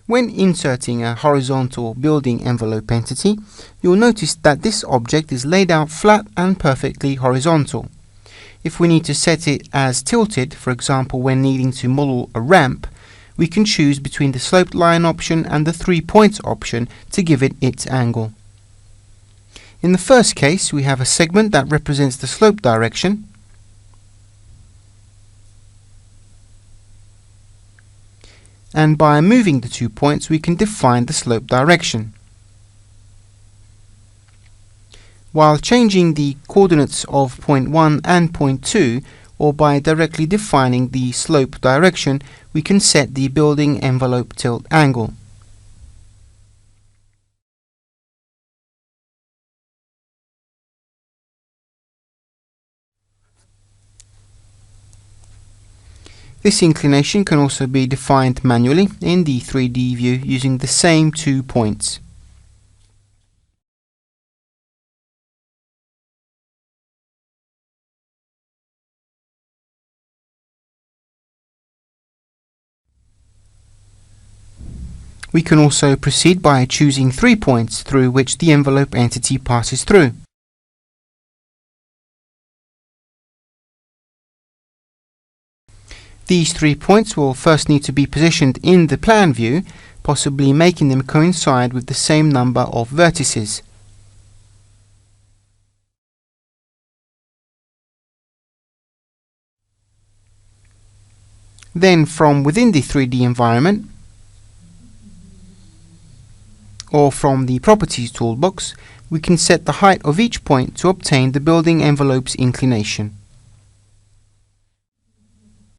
When inserting a horizontal building envelope entity, you'll notice that this object is laid out flat and perfectly horizontal. If we need to set it as tilted, for example when needing to model a ramp, we can choose between the sloped line option and the 3 points option to give it its angle. In the first case, we have a segment that represents the slope direction, and by moving the 2 points we can define the slope direction. While changing the coordinates of point 1 and point 2, or by directly defining the slope direction, we can set the building envelope tilt angle. This inclination can also be defined manually in the 3D view using the same 2 points. We can also proceed by choosing 3 points through which the envelope entity passes through. These 3 points will first need to be positioned in the plan view, possibly making them coincide with the same number of vertices. Then from within the 3D environment, or from the Properties toolbox, we can set the height of each point to obtain the building envelope's inclination.